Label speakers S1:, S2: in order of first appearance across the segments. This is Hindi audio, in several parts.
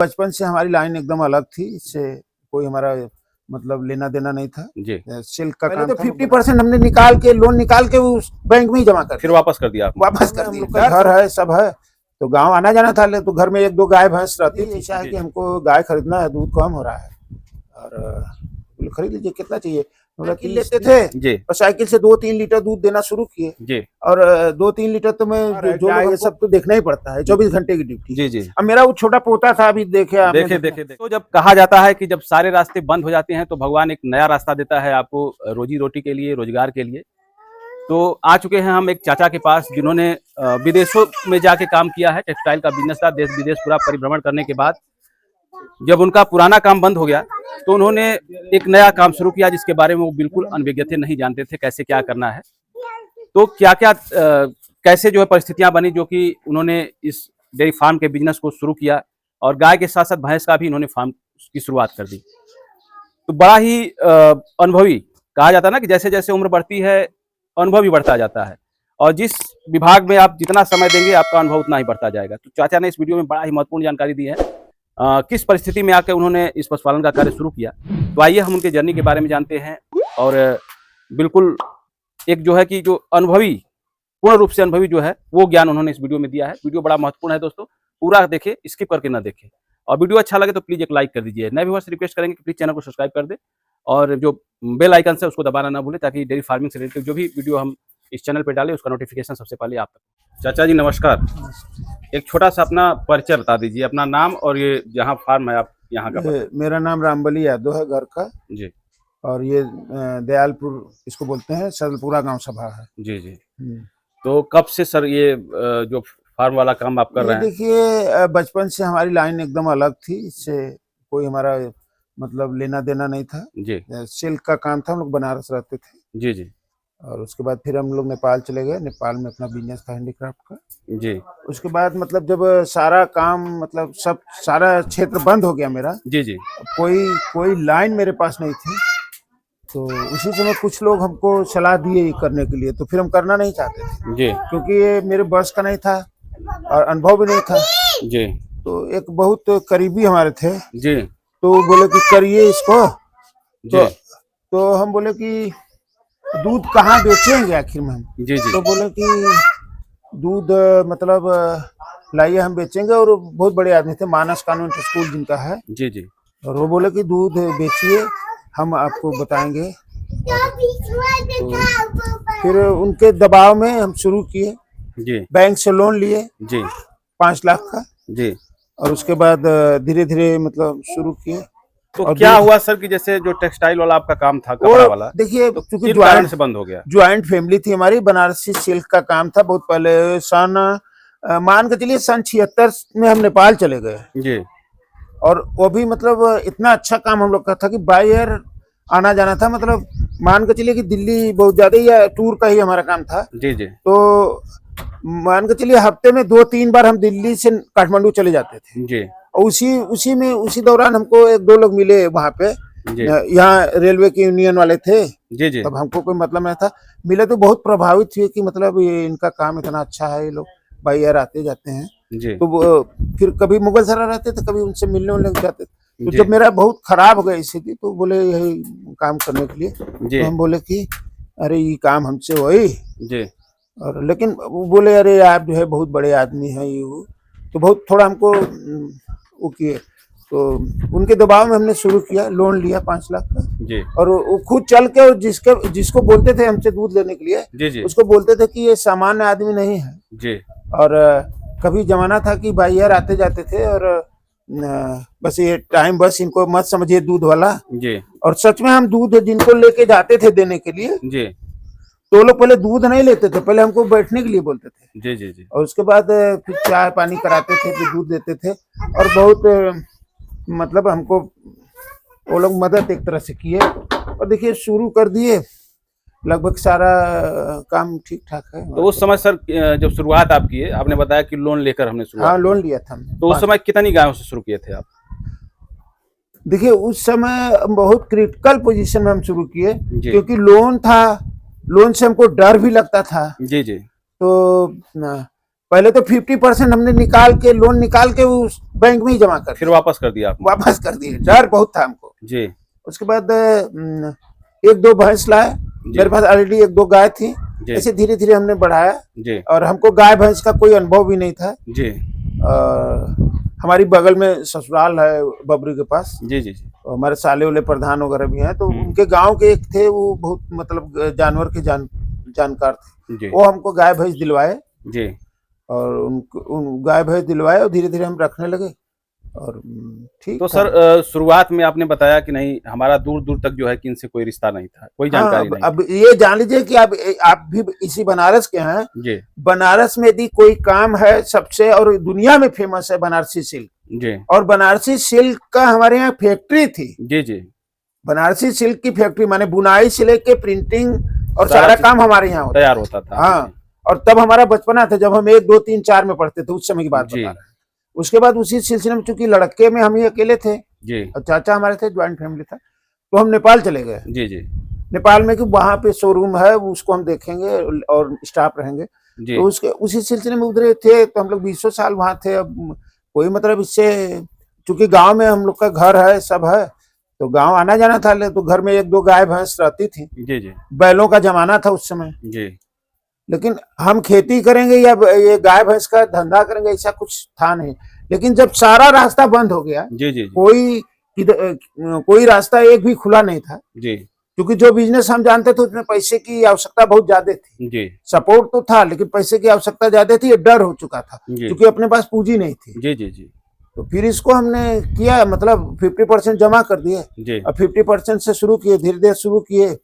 S1: बचपन से हमारी लाइन एकदम अलग थी, इससे कोई हमारा मतलब लेना देना नहीं था।
S2: जी।
S1: सिल्क का काम तो 50% हमने निकाल के लोन निकाल के उस बैंक में ही जमा कर
S2: फिर वापस कर दिया आपने?
S1: वापस कर दिया। घर है, सब है, तो गांव आना जाना था, तो घर में 1-2 गाय भैंस रहती थी। ऐसा है कि हमको गाय खरीदना है, दूध कम हो रहा है और खरीद लीजिए, कितना चाहिए। साइकिल लेते थे
S2: जी।
S1: और साइकिल से 2-3 लीटर दूध देना शुरू किए
S2: जी।
S1: और 2-3 लीटर तो मैं जो ये सब तो देखना ही पड़ता है, 24 घंटे की ड्यूटी।
S2: जी जी।
S1: अब मेरा वो छोटा पोता था, अभी
S2: देखे। तो जब कहा जाता है कि जब सारे रास्ते बंद हो जाते हैं तो भगवान एक नया रास्ता देता है आपको रोजी रोटी के लिए, रोजगार के लिए। तो आ चुके हैं हम एक चाचा के पास जिन्होंने विदेशों में जाके काम किया है। टेक्सटाइल का बिजनेस था, देश विदेश पूरा परिभ्रमण करने के बाद जब उनका पुराना काम बंद हो गया तो उन्होंने एक नया काम शुरू किया जिसके बारे में वो बिल्कुल अनभिज्ञ थे, नहीं जानते थे कैसे क्या करना है। तो क्या क्या कैसे जो है परिस्थितियां बनी जो कि उन्होंने इस डेयरी फार्म के बिजनेस को शुरू किया और गाय के साथ साथ भैंस का भी इन्होंने फार्म की शुरुआत कर दी। तो बड़ा ही अनुभवी कहा जाता है ना कि जैसे जैसे उम्र बढ़ती है अनुभव भी बढ़ता जाता है और जिस विभाग में आप जितना समय देंगे आपका अनुभव उतना ही बढ़ता जाएगा। तो चाचा ने इस वीडियो में बड़ा ही महत्वपूर्ण जानकारी दी है किस परिस्थिति में आकर उन्होंने इस पशुपालन का कार्य शुरू किया। तो आइए हम उनके जर्नी के बारे में जानते हैं और बिल्कुल एक जो है कि जो अनुभवी, पूर्ण रूप से अनुभवी जो है वो ज्ञान उन्होंने इस वीडियो में दिया है। वीडियो बड़ा महत्वपूर्ण है दोस्तों, पूरा देखें, स्किप करके ना देखें। और वीडियो अच्छा लगे तो प्लीज एक लाइक कर दीजिए। नए व्यूअर्स रिक्वेस्ट करेंगे कि प्लीज चैनल को सब्सक्राइब कर दे और जो बेल आइकन है उसको दबाना ना भूलें ताकि डेयरी फार्मिंग से रिलेटेड जो भी वीडियो हम इस चैनल पर डालें उसका नोटिफिकेशन सबसे पहले आप तक। चाचा जी नमस्कार, एक छोटा सा अपना परिचय बता दीजिए, अपना नाम और ये जहाँ फार्म है आप यहाँ का।
S1: मेरा नाम रामबली यादव है, घर का
S2: जी। और
S1: ये दयालपुर इसको बोलते हैं, सरलपुरा गांव सभा है।
S2: जी जी। तो कब से सर ये जो फार्म वाला काम आप कर रहे हैं?
S1: देखिए बचपन से हमारी लाइन एकदम अलग थी, इससे कोई हमारा मतलब लेना देना नहीं था।
S2: जी।
S1: सिल्क का काम था, हम लोग बनारस रहते थे।
S2: जी जी।
S1: और उसके बाद फिर हम लोग नेपाल चले गए, नेपाल में अपना बिजनेस था हैंडीक्राफ्ट का। जी। उसके बाद मतलब जब सारा काम मतलब सब सारा क्षेत्र बंद हो गया मेरा। जी जी। कोई लाइन मेरे पास नहीं थी, तो उसी समय कुछ लोग हमको सलाह दिए करने के लिए, तो फिर हम करना नहीं चाहते थे जी, क्योंकि ये मेरे बस का नहीं था और अनुभव भी नहीं था जी। तो एक बहुत करीबी हमारे थे जी, तो बोले कि करिए इसको। तो हम बोले कि दूध कहाँ बेचेंगे आखिर में हम जी जी। तो बोले कि दूध मतलब लाइए हम बेचेंगे। और बहुत बड़े आदमी थे, मानस कानून स्कूल जिनका है जी जी, और वो बोले कि दूध बेचिए, हम आपको बताएंगे। तो फिर उनके दबाव में हम शुरू किए जी, बैंक से लोन लिए जी 5 लाख का जी, और उसके बाद धीरे धीरे मतलब शुरू किए।
S2: तो क्या हुआ सर कि जैसे जो टेक्सटाइल वाला आपका काम था, कपड़ा वाला,
S1: देखिए
S2: तो क्योंकि ज्वाइंट से बंद हो गया।
S1: ज्वाइंट फैमिली थी हमारी, बनारसी सिल्क का काम था बहुत पहले, सन मान के चलिए सन 76 में हम नेपाल चले गए जी। और वो भी मतलब इतना अच्छा काम हम लोग का था कि बाय एयर आना जाना था, मतलब मान के चलिए कि दिल्ली बहुत ज्यादा या टूर का ही हमारा काम था जी जी। तो मान के चलिए हफ्ते में 2-3 बार हम दिल्ली से काठमांडू चले जाते थे जी। और उसी दौरान हमको 1-2 लोग मिले वहां पे, यहाँ रेलवे के यूनियन वाले थे जी जी। तब हमको कोई मतलब नहीं था, मिले तो बहुत प्रभावित हुए कि मतलब ये इनका काम इतना अच्छा है, ये लोग बाय एयर आते जाते हैं जी। तो फिर कभी मुगलसराय रहते थे, कभी उनसे मिलने लग जाते थे। तो जब मेरा बहुत खराब हो गया स्थिति, तो बोले यही काम करने के लिए तो हम बोले कि अरे ये काम हमसे वही जी। और लेकिन वो बोले अरे आप जो है बहुत बड़े आदमी हैं, ये वो, तो बहुत थोड़ा हमको वो किए। तो उनके दबाव में हमने शुरू किया, लोन लिया 5 लाख का जी। और वो खुद चल के, और जिसको बोलते थे हमसे दूध लेने के लिए जी जी, उसको बोलते थे कि ये सामान्य आदमी नहीं है जी। और कभी जमाना था कि बाई एयर आते जाते थे और बस ये टाइम बस इनको मत समझिए दूध वाला जी। और सच में हम दूध जिनको लेके जाते थे देने के लिए जी, तो लोग पहले दूध नहीं लेते थे, पहले हमको बैठने के लिए बोलते थे जी जी जी। और उसके बाद फिर चाय पानी कराते थे, फिर दूध देते थे और बहुत मतलब हमको वो लोग मदद एक तरह से किए। और देखिए शुरू कर दिए, लगभग सारा काम ठीक ठाक है।
S2: तो उस समय सर जब शुरुआत आप किए, आपने बताया कि लोन लेकर हमने शुरुआत,
S1: हाँ लोन लिया था।
S2: तो उस समय कितनी गायों से शुरू किए थे आप?
S1: देखिए उस समय बहुत क्रिटिकल पोजीशन में हम शुरू किए, क्योंकि लोन था, लोन से हमको डर भी लगता था जी जी। तो पहले तो 50% हमने निकाल के लोन निकाल के उस बैंक में ही जमा कर
S2: फिर वापस कर दिया आपने?
S1: वापस कर दिए। डर बहुत था हमको
S2: जी।
S1: उसके बाद 1-2 भैंस लाए, मेरे पास ऑलरेडी 1-2 गाय थी। ऐसे धीरे धीरे हमने बढ़ाया जी। और हमको गाय भैंस का कोई अनुभव भी नहीं था जी। हमारी बगल में ससुराल है बबरी के पास जी जी जी। हमारे साले वाले प्रधान वगैरह भी हैं, तो उनके गांव के एक थे, वो बहुत मतलब जानवर के जानकार थे। वो हमको गाय भैंस दिलवाए जी, और उन गाय भैंस दिलवाए और धीरे धीरे हम रखने लगे। और ठीक
S2: तो सर शुरुआत में आपने बताया कि नहीं हमारा दूर दूर तक जो है कि इनसे कोई रिश्ता नहीं था, कोई जानकारी नहीं।
S1: अब ये जान लीजिए कि आप भी इसी बनारस के हैं जी। बनारस में यदि कोई काम है सबसे, और दुनिया में फेमस है बनारसी सिल्क जी। और बनारसी सिल्क का हमारे यहाँ फैक्ट्री थी जी जी। बनारसी सिल्क की फैक्ट्री, माने बुनाई से लेके प्रिंटिंग और सारा काम हमारे यहाँ
S2: तैयार होता था।
S1: हाँ, और तब हमारा बचपना था जब हम 1, 2, 3, 4 में पढ़ते थे, उस समय की बात बता रहे हैं। उसके बाद उसी सिलसिले में, चूंकि लड़के में हम ही अकेले थे जी, और चाचा हमारे थे, ज्वाइंट फैमिली था, तो हम नेपाल चले गए जी जी। नेपाल में कि वहां पे शोरूम है, उसको हम देखेंगे और स्टाफ रहेंगे जी। तो उसके उसी सिलसिले में उधर थे, तो हम लोग 20 साल वहां थे। अब कोई मतलब इससे, चूंकि गाँव में हम लोग का घर है, सब है, तो गाँव आना जाना था, तो घर में 1-2 गाय भैंस रहती थी जी जी। बैलों का जमाना था उस समय जी। लेकिन हम खेती करेंगे या ये गाय भैंस का धंधा करेंगे ऐसा कुछ था नहीं। लेकिन जब सारा रास्ता बंद हो गया जी जी, कोई रास्ता एक भी खुला नहीं था जी, क्योंकि जो बिजनेस हम जानते थे उसमें पैसे की आवश्यकता बहुत ज्यादा थी जी। सपोर्ट तो था लेकिन पैसे की आवश्यकता ज्यादा थी, ये डर हो चुका था क्योंकि अपने पास पूंजी नहीं थी जी जी जी। तो फिर इसको हमने किया, मतलब 50% जमा कर दिए और 50% से शुरू किए, धीरे धीरे शुरू किए।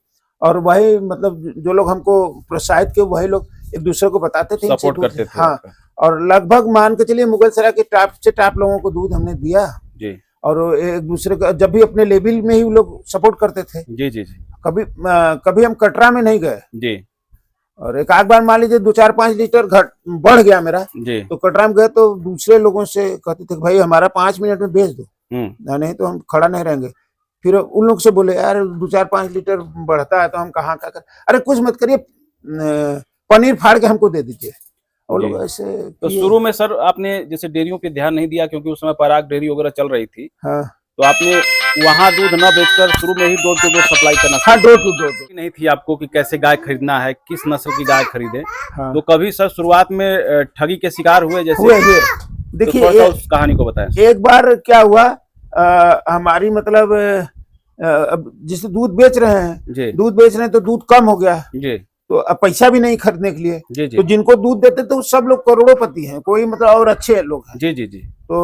S1: और वही मतलब जो लोग हमको प्रोत्साहित किए वही लोग एक दूसरे को बताते थे,
S2: सपोर्ट करते थे।
S1: हाँ, और लगभग मान के चलिए मुगलसराय के टॉप से टॉप लोगों को दूध हमने दिया जी। और एक दूसरे का जब भी अपने लेवल में ही लोग सपोर्ट करते थे जी जी जी। कभी हम कटरा में नहीं गए जी। और एक आध बार मान लीजिए 2-4-5 लीटर बढ़ गया मेरा जी, तो कटरा में गए तो दूसरे लोगों से कहते थे भाई हमारा 5 मिनट में भेज दो, नहीं तो हम खड़ा नहीं रहेंगे। फिर उन लोग से बोले यार 2-4-5 लीटर बढ़ता है तो हम कहाँ का कर, अरे कुछ मत करिए, पनीर फाड़ के हमको दे दीजिए। और लोग ऐसे
S2: तो शुरू में सर आपने जैसे डेयरियों पे ध्यान नहीं दिया क्योंकि उस समय पराग डेयरी वगैरह चल रही थी हाँ, तो आपने वहाँ दूध न बेचकर शुरू में ही डोर टू डोर सप्लाई करना
S1: हाँ, डोर टू डोर
S2: नहीं थी आपको कि कैसे गाय खरीदना है, किस नस्ल की गाय खरीदे हाँ। तो कभी सर शुरुआत में ठगी के शिकार हुए जैसे
S1: हुए। देखिए
S2: तो उस कहानी को बताएं।
S1: एक बार क्या हुआ, हमारी मतलब अब जिसे दूध बेच रहे हैं तो दूध कम हो गया जी, तो अब पैसा भी नहीं खरीदने के लिए जी जी। तो जिनको दूध देते तो सब लोग करोड़ोंपति हैं, कोई मतलब और अच्छे लोग हैं जी जी जी। तो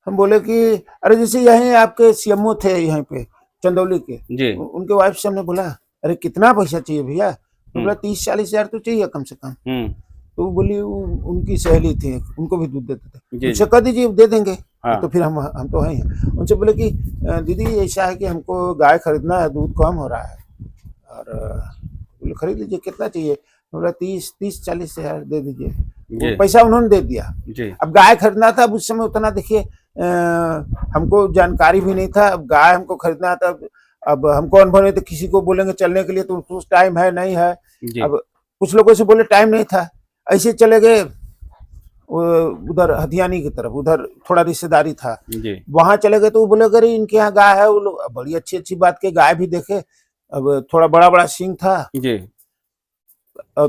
S1: हम बोले कि अरे जैसे यहीं आपके सीएमओ थे यहाँ पे चंदौली के जी, उनके वाइफ से हमने बोला अरे कितना पैसा चाहिए भैया, तो बोला 30-40 हजार तो चाहिए कम से कम। तो बोली उनकी सहेली थी, उनको भी दूध देते थे, उनसे कह दीजिए दे देंगे हाँ। तो फिर हम तो हैं, उनसे बोले कि दीदी ऐसा है कि हमको गाय खरीदना है, दूध कम हो रहा है, और बोले खरीद लीजिए, कितना चाहिए, बोला 30-40 हजार दे दीजिए। पैसा उन्होंने दे दिया जी। अब गाय खरीदना था, उस समय उतना देखिए हमको जानकारी भी नहीं था, अब गाय हमको खरीदना था, अब हमको अनुभव नहीं था, किसी को बोलेंगे चलने के लिए तो कुछ टाइम है नहीं है, अब कुछ लोगों से बोले टाइम नहीं था, ऐसे चले गए उधर हथियानी की तरफ, उधर थोड़ा रिश्तेदारी था वहां चले गए, तो वो बोले अगर इनके यहाँ गाय है, वो लोग बड़ी अच्छी बात के गाय भी देखे, अब थोड़ा बड़ा सींग था जी,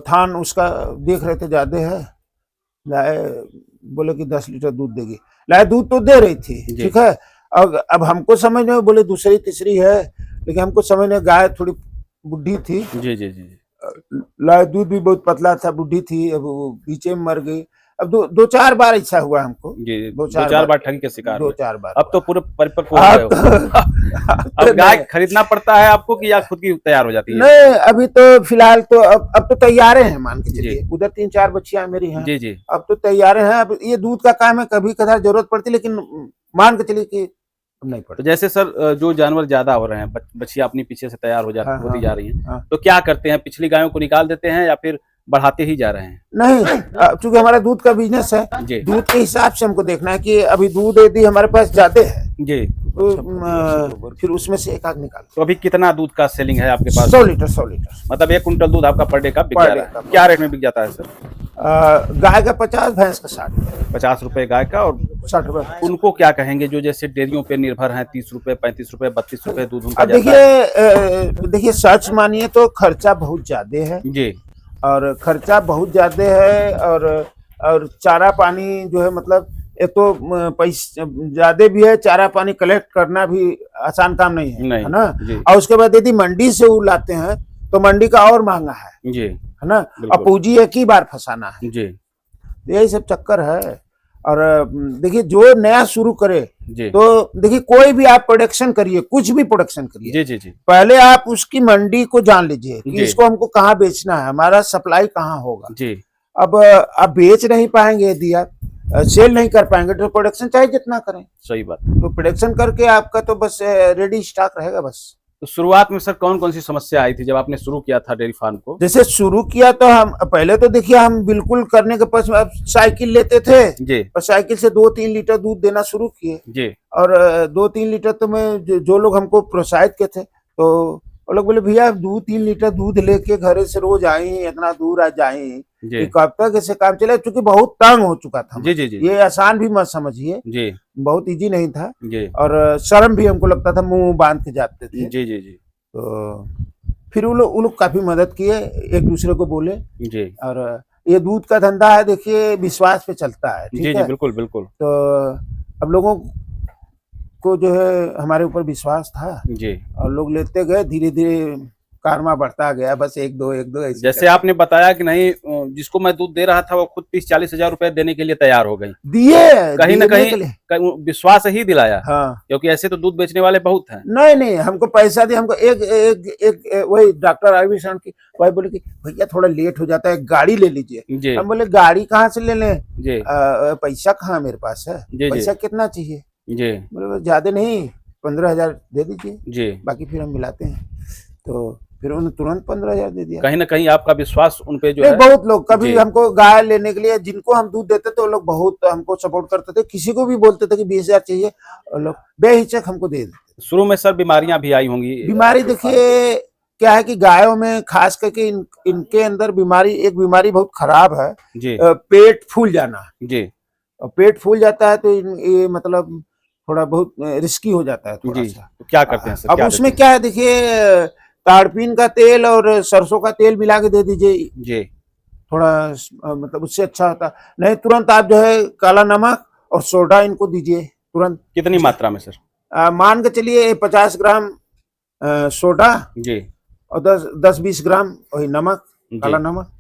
S1: थान उसका देख रहे थे ज्यादा है, लाए बोले कि 10 लीटर दूध देगी, लाए दूध तो दे रही थी ठीक है। अब हमको समझ में बोले दूसरी तीसरी है, लेकिन हमको समझ में गाय थोड़ी बुढ़ी थी जी जी जी, लाए दूध भी बहुत पतला था, बुढ़ी थी, अब वो बीचे में मर गई। अब 2-4 बार ऐसा हुआ हमको जी,
S2: 2-4 बार ठगी के शिकार
S1: 2-4 बार।
S2: अब तो पूरे परिपक्व हो गए हो। अब गाय खरीदना पड़ता है आपको कि या खुद की तैयार हो जाती है?
S1: नहीं अभी तो फिलहाल तो अब तो तैयार हैं, मान के चलिए उधर 3-4 बच्चियां मेरी हैं जी जी, अब तो तैयार हैं। अब ये दूध का काम है, कभी कदार जरूरत पड़ती, लेकिन मान के चलिए कि नहीं पड़ता।
S2: तो जैसे सर जो जानवर ज्यादा हो रहे हैं, बच्चियां अपनी पीछे से तैयार होती जा रही हैं, तो क्या करते हैं, पिछली गायों को निकाल देते हैं या फिर बढ़ाते ही जा रहे हैं?
S1: नहीं, चूंकि हमारा दूध का बिजनेस है, दूध के हिसाब से हमको देखना है कि अभी दूध यदि हमारे पास ज्यादा है जी, तो फिर उसमें से एक आध निकाल।
S2: तो अभी कितना दूध का सेलिंग है आपके पास?
S1: 100 लीटर।
S2: मतलब 1 कुंटल दूध आपका पर डे का बिक जा रहा है। क्या रेट में बिक जाता है सर?
S1: गाय का 50, भैंस का 60।
S2: 50 रुपए गाय का और
S1: 60 रुपए।
S2: उनको क्या कहेंगे जो जैसे डेयरियों पे निर्भर हैं, 30 रुपए, 35 रुपए, 32 रुपए दूध उनका
S1: अब
S2: जाता है।
S1: देखिए सच मानिए तो खर्चा बहुत ज्यादा है,
S2: जी
S1: और खर्चा बहुत ज्यादा है, और चारा पानी जो है मतलब एक तो पैसा ज्यादा भी है, चारा पानी कलेक्ट करना भी आसान काम नहीं है,
S2: नहीं,
S1: है ना।
S2: जी
S1: और उसके बाद यदि मंडी से वो लाते हैं तो मंडी का और महंगा है
S2: जी
S1: ना। और
S2: बिल्कुल
S1: पूंजी एक ही बार फंसाना है,
S2: जी
S1: यही सब चक्कर है। और देखिए जो नया शुरू करे
S2: जी
S1: तो देखिए कोई भी आप प्रोडक्शन करिए, कुछ भी प्रोडक्शन करिए,
S2: जी जी जी
S1: पहले आप उसकी मंडी को जान लीजिए कि
S2: जी।
S1: इसको हमको कहाँ बेचना है, हमारा सप्लाई कहाँ होगा।
S2: जी
S1: अब आप बेच नहीं पाएंगे, यदि आप सेल नहीं कर पाएंगे तो प्रोडक्शन चाहे जितना करें,
S2: सही बात।
S1: तो प्रोडक्शन करके आपका तो बस रेडी स्टॉक रहेगा बस।
S2: तो शुरुआत में सर कौन कौन सी समस्या आई थी जब आपने शुरू किया था डेयरी फार्म को?
S1: जैसे शुरू किया तो हम पहले तो देखिए हम बिल्कुल करने के पश्चात साइकिल लेते थे
S2: जी
S1: और साइकिल से 2-3 लीटर दूध देना शुरू किए।
S2: जी
S1: और 2-3 लीटर तो मैं जो लोग हमको प्रोत्साहित किए थे तो वो लोग बोले भैया 2-3 लीटर दूध लेके घर से रोज आए, इतना दूर आ जाए,
S2: जी
S1: कब तक ऐसे काम चले, क्योंकि बहुत तंग हो चुका था।
S2: जी जी जी
S1: ये आसान भी मत समझिए,
S2: जी
S1: बहुत इजी नहीं था,
S2: जी
S1: और शर्म भी हमको लगता था, मुंह बांध के जाते थे।
S2: जी जी जी
S1: तो फिर वो लोग काफी मदद किए, एक दूसरे को बोले।
S2: जी
S1: और ये दूध का धंधा है, देखिए विश्वास पे चलता है,
S2: जी
S1: ठीक
S2: जी
S1: है।
S2: बिल्कुल बिल्कुल
S1: तो अब लोगों को जो है हमारे ऊपर विश्वास था,
S2: जी।
S1: और लोग लेते गए, धीरे धीरे कारमा बढ़ता गया, बस एक दो ऐसे
S2: जैसे आपने बताया कि नहीं, जिसको मैं दूध दे रहा था वो खुद 30-40 हजार रुपए देने के लिए तैयार हो गई,
S1: दिए
S2: कहीं ना
S1: देने के लिए।
S2: कहीं विश्वास ही दिलाया।
S1: हाँ
S2: क्योंकि ऐसे तो दूध बेचने वाले बहुत हैं।
S1: नहीं हमको पैसा दिया, हमको एक वही डॉक्टर आयुषमान की वही बोले कि भैया थोड़ा लेट हो जाता है, गाड़ी ले लीजिए।
S2: जी
S1: हम बोले गाड़ी कहाँ से ले लें,
S2: जी
S1: पैसा कहाँ मेरे पास है,
S2: जी
S1: पैसा कितना चाहिए।
S2: जी
S1: बोले ज्यादा नहीं, 15,000 दे दीजिए,
S2: जी।
S1: बाकी फिर हम मिलाते हैं। तो फिर उन्होंने तुरंत 15,000 दे दिया।
S2: कहीं ना कहीं आपका विश्वास उन पे जो
S1: नहीं,
S2: है।
S1: बहुत लोग कभी
S2: जी
S1: हमको गाय लेने के लिए जिनको हम दूध देते थे वो लोग बहुत हमको सपोर्ट करते थे, किसी को भी बोलते थे कि 20,000 चाहिए, और लोग बेहिचक हमको दे देते।
S2: शुरू में सर बीमारियां भी आई होंगी?
S1: बीमारी देखिए क्या है कि गायों में खास करके इनके अंदर एक बीमारी बहुत खराब है,
S2: जी
S1: पेट फूल जाना।
S2: जी
S1: और पेट फूल जाता है तो ये मतलब थोड़ा बहुत रिस्की हो जाता है थोड़ा
S2: जी।
S1: सा।
S2: तो क्या करते हैं सर?
S1: अब उसमें क्या है देखिए, ताड़पीन का तेल और सरसों का तेल मिला के दे दीजिए,
S2: जी
S1: थोड़ा मतलब उससे अच्छा होता। नहीं तुरंत आप जो है काला नमक और सोडा इनको दीजिए तुरंत।
S2: कितनी मात्रा में सर?
S1: मान के चलिए 50 ग्राम सोडा
S2: जी
S1: और 10-20 ग्राम वही नमक, काला
S2: जी।
S1: नमक।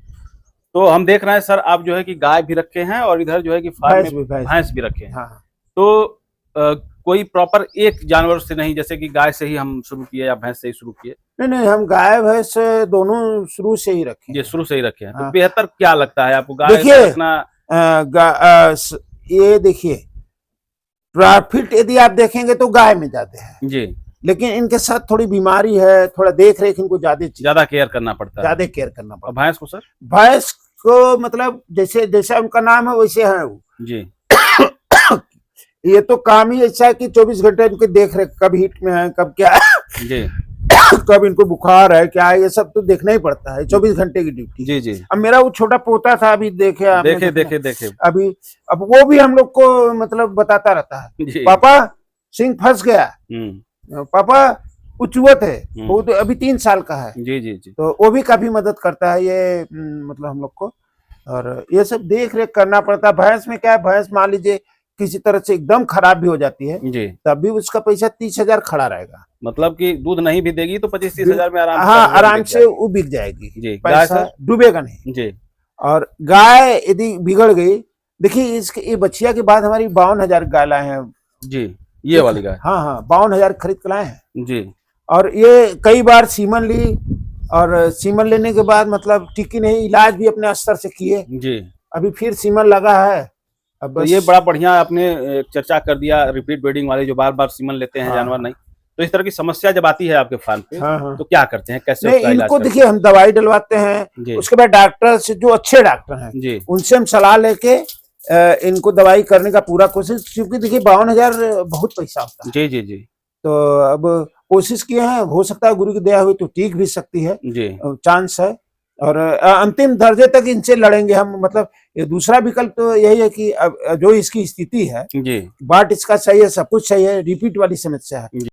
S2: तो हम देख रहे हैं सर, आप जो है कि गाय भी रखे हैं और इधर जो है कि फार्म
S1: भैंस
S2: में
S1: भी
S2: भैंस भी रखे हैं।
S1: हाँ
S2: तो कोई प्रॉपर एक जानवर से नहीं, जैसे कि गाय से ही हम शुरू किए या भैंस से ही शुरू किए?
S1: नहीं हम गाय भैंस दोनों शुरू से ही रखे
S2: ये शुरू से ही रखे हैं। तो
S1: हाँ।
S2: बेहतर क्या लगता है आपको, गाय
S1: देखिए,
S2: से रखना?
S1: ये देखिए प्रॉफिट यदि आप देखेंगे तो गाय में ज्यादा है
S2: जी,
S1: लेकिन इनके साथ थोड़ी बीमारी है, थोड़ा देख रेख इनको
S2: ज्यादा केयर करना पड़ता है।
S1: ज्यादा केयर करना
S2: और
S1: पड़ता
S2: भैंस को सर?
S1: है। भैंस को मतलब जैसे जैसा उनका नाम है वैसे है वो।
S2: जी
S1: ये तो काम ही ऐसा है कि 24 घंटे इनकी देख रेख, कब हीट में है, कब क्या है,
S2: जी
S1: कब इनको बुखार है क्या है, ये सब तो देखना ही पड़ता है, 24 घंटे की ड्यूटी।
S2: जी जी।
S1: अब मेरा वो छोटा पोता था, अभी देखे आपने,
S2: देखे
S1: अभी अब वो भी हम लोग को मतलब बताता रहता है,
S2: जी।
S1: पापा सिंह फंस गया, पापा उचुवत है, वो तो अभी 3 साल का है।
S2: जी जी जी।
S1: तो वो भी काफी मदद करता है ये मतलब हम लोग को, और ये सब देख रेख करना पड़ता है। भैंस में क्या है, भैंस मान लीजिए किसी तरह से एकदम खराब भी हो जाती है
S2: जी,
S1: तब भी उसका पैसा 30,000 खड़ा रहेगा।
S2: मतलब कि दूध नहीं भी देगी तो 25-30 हजार में आराम
S1: हाँ
S2: से
S1: आराम से वो बिक जाएगी
S2: जी।
S1: पैसा डूबेगा नहीं
S2: जी।
S1: और गाय यदि बिगड़ गई, देखिए इसके ये बछिया के बाद हमारी 52,000 गाय लाए हैं
S2: जी, ये वाली गाय।
S1: हाँ 52,000 खरीद के लाए हैं
S2: जी।
S1: और ये कई बार सीमन ली, और सीमन लेने के बाद मतलब टिकी नहीं, इलाज भी अपने स्तर से किए,
S2: जी।
S1: अभी फिर सीमन लगा है। अब
S2: तो ये बड़ा बढ़िया आपने चर्चा कर दिया, रिपीट ब्रीडिंग वाले जो बार बार सीमन लेते हैं जानवर नहीं, तो इस तरह की समस्या जब आती है आपके फार्म पे तो क्या करते हैं, कैसे
S1: नहीं इनको देखिए हम दवाई डलवाते हैं, उसके बाद डॉक्टर से, जो अच्छे डॉक्टर हैं
S2: जी,
S1: उनसे हम सलाह लेके इनको दवाई करने का पूरा कोशिश, क्योंकि देखिए 52,000 बहुत पैसा होता है।
S2: जी जी जी।
S1: तो अब कोशिश किए हैं, हो सकता है गुरु की दया हुई तो टीक भी सकती है
S2: जी,
S1: चांस है, और अंतिम दर्जे तक इनसे लड़ेंगे हम। मतलब ये दूसरा विकल्प तो यही है कि अब जो इसकी स्थिति है,
S2: जी
S1: बाट इसका सही है, सब कुछ सही है, रिपीट वाली समस्या है।